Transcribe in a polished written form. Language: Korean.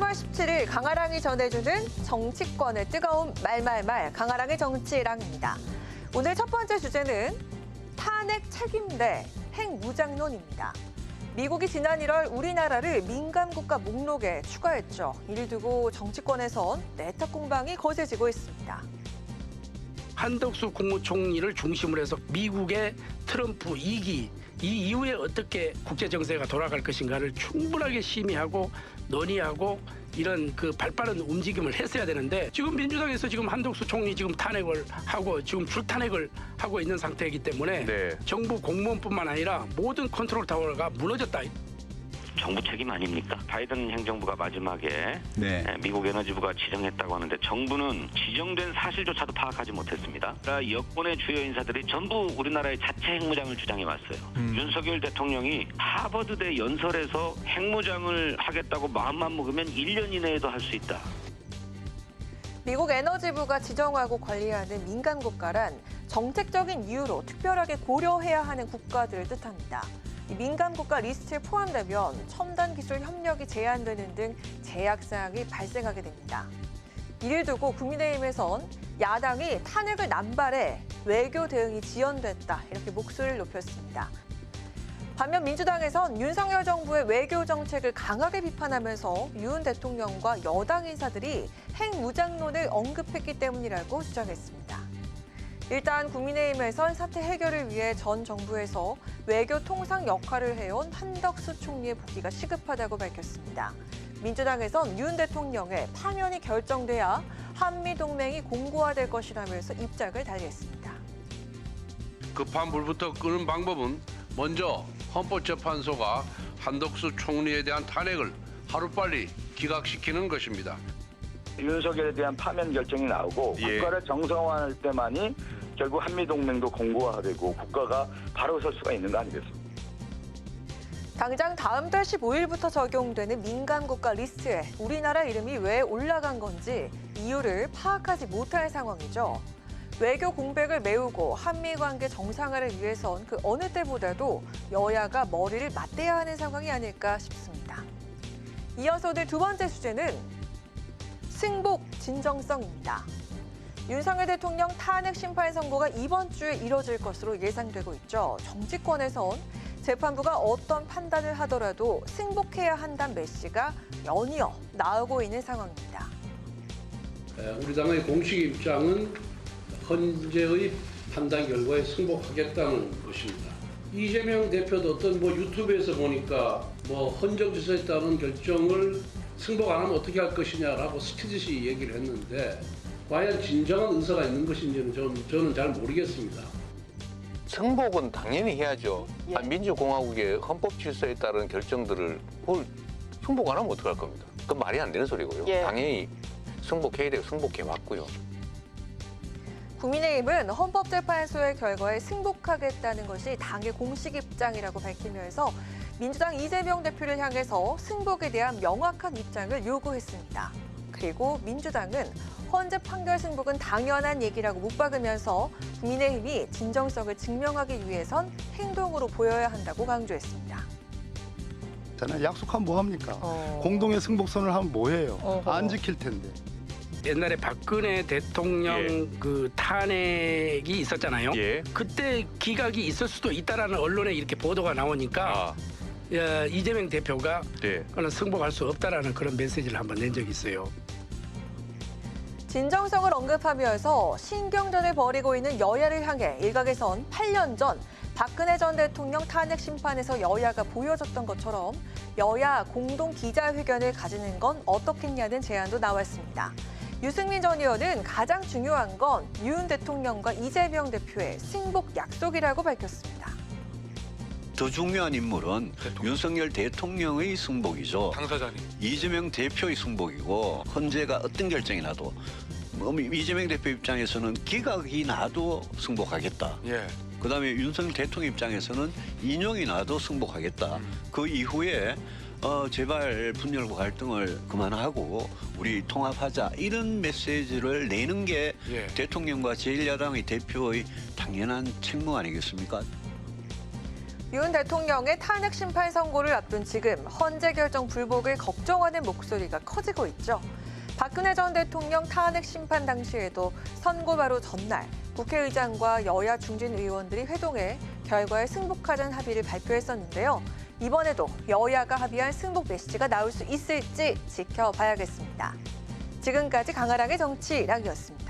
3월 17일 강아랑이 전해주는 정치권의 뜨거운 말말말 강아랑의 정치랑입니다. 오늘 첫 번째 주제는 탄핵 책임대 핵무장론입니다. 미국이 지난 1월 우리나라를 민감국가 목록에 추가했죠. 이를 두고 정치권에선 내탁 공방이 거세지고 있습니다. 한덕수 국무총리를 중심으로 해서 미국의 트럼프 2기 이 이후에 어떻게 국제 정세가 돌아갈 것인가를 충분하게 심의하고 논의하고 이런 그 발빠른 움직임을 했어야 되는데 지금 민주당에서 지금 한덕수 총리 지금 탄핵을 하고 지금 불탄핵을 하고 있는 상태이기 때문에 정부 공무원뿐만 아니라 모든 컨트롤 타워가 무너졌다. 정부 책임 아닙니까? 바이든 행정부가 마지막에 미국 에너지부가 지정했다고 하는데 정부는 지정된 사실조차도 파악하지 못했습니다. 여권의 주요 인사들이 전부 우리나라의 자체 핵무장을 주장해왔어요. 윤석열 대통령이 하버드대 연설에서 핵무장을 하겠다고 마음만 먹으면 1년 이내에도 할 수 있다. 미국 에너지부가 지정하고 관리하는 민간 국가란 정책적인 이유로 특별하게 고려해야 하는 국가들을 뜻합니다. 민간 국가 리스트에 포함되면 첨단 기술 협력이 제한되는 등 제약 사항이 발생하게 됩니다. 이를 두고 국민의힘에선 야당이 탄핵을 남발해 외교 대응이 지연됐다 이렇게 목소리를 높였습니다. 반면 민주당에선 윤석열 정부의 외교 정책을 강하게 비판하면서 윤 대통령과 여당 인사들이 핵무장론을 언급했기 때문이라고 주장했습니다. 일단 국민의힘에선 사태 해결을 위해 전 정부에서 외교 통상 역할을 해온 한덕수 총리의 복귀가 시급하다고 밝혔습니다. 민주당에선 윤 대통령의 파면이 결정돼야 한미동맹이 공고화될 것이라면서 입장을 달리했습니다. 급한 불부터 끄는 방법은 먼저 헌법재판소가 한덕수 총리에 대한 탄핵을 하루빨리 기각시키는 것입니다. 윤석열에 대한 파면 결정이 나오고 국가를 정상화할 때만이 결국 한미동맹도 공고화되고 국가가 바로 설 수가 있는 거 아니겠습니까? 당장 다음 달 15일부터 적용되는 민간 국가 리스트에 우리나라 이름이 왜 올라간 건지 이유를 파악하지 못할 상황이죠. 외교 공백을 메우고 한미 관계 정상화를 위해선 그 어느 때보다도 여야가 머리를 맞대야 하는 상황이 아닐까 싶습니다. 이어서 오늘 두 번째 주제는 승복 진정성입니다. 윤석열 대통령 탄핵 심판 선고가 이번 주에 이뤄질 것으로 예상되고 있죠. 정치권에선 재판부가 어떤 판단을 하더라도 승복해야 한다는 메시지가 연이어 나오고 있는 상황입니다. 우리 당의 공식 입장은 헌재의 판단 결과에 승복하겠다는 것입니다. 이재명 대표도 어떤 유튜브에서 보니까 헌정지서에 따른 결정을 승복 안 하면 어떻게 할 것이냐라고 스치듯이 얘기를 했는데 과연 진정한 의사가 있는 것인지는 저는 잘 모르겠습니다. 승복은 당연히 해야죠. 민주공화국의 헌법 질서에 따른 결정들을 승복 안 하면 어떡할 겁니다. 그건 말이 안 되는 소리고요. 당연히 승복해야 되고 승복해 왔고요. 국민의힘은 헌법재판소의 결과에 승복하겠다는 것이 당의 공식 입장이라고 밝히면서 민주당 이재명 대표를 향해서 승복에 대한 명확한 입장을 요구했습니다. 그리고 민주당은 헌재 판결 승복은 당연한 얘기라고 못 박으면서 국민의힘이 진정성을 증명하기 위해선 행동으로 보여야 한다고 강조했습니다. 약속하면 뭐합니까? 공동의 승복선을 하면 뭐해요? 안 지킬 텐데. 옛날에 박근혜 대통령 그 탄핵이 있었잖아요. 그때 기각이 있을 수도 있다라는 언론에 이렇게 보도가 나오니까 이재명 대표가 그건 승복할 수 없다라는 그런 메시지를 한번 낸 적이 있어요. 진정성을 언급하면서 신경전을 벌이고 있는 여야를 향해 일각에선 8년 전 박근혜 전 대통령 탄핵 심판에서 여야가 보여줬던 것처럼 여야 공동 기자회견을 가지는 건 어떻겠냐는 제안도 나왔습니다. 유승민 전 의원은 가장 중요한 건 윤 대통령과 이재명 대표의 승복 약속이라고 밝혔습니다. 더 중요한 인물은 윤석열 대통령의 승복이죠. 당사자님. 이재명 대표의 승복이고 헌재가 어떤 결정이 나도 이재명 대표 입장에서는 기각이 나도 승복하겠다. 그다음에 윤석열 대통령 입장에서는 인용이 나도 승복하겠다. 그 이후에 제발 분열과 갈등을 그만하고 우리 통합하자 이런 메시지를 내는 게 대통령과 제1야당의 대표의 당연한 책무 아니겠습니까? 윤 대통령의 탄핵 심판 선고를 앞둔 지금 헌재 결정 불복을 걱정하는 목소리가 커지고 있죠. 박근혜 전 대통령 탄핵 심판 당시에도 선고 바로 전날 국회의장과 여야 중진 의원들이 회동해 결과에 승복하자는 합의를 발표했었는데요. 이번에도 여야가 합의한 승복 메시지가 나올 수 있을지 지켜봐야겠습니다. 지금까지 강아랑의 정치락이었습니다.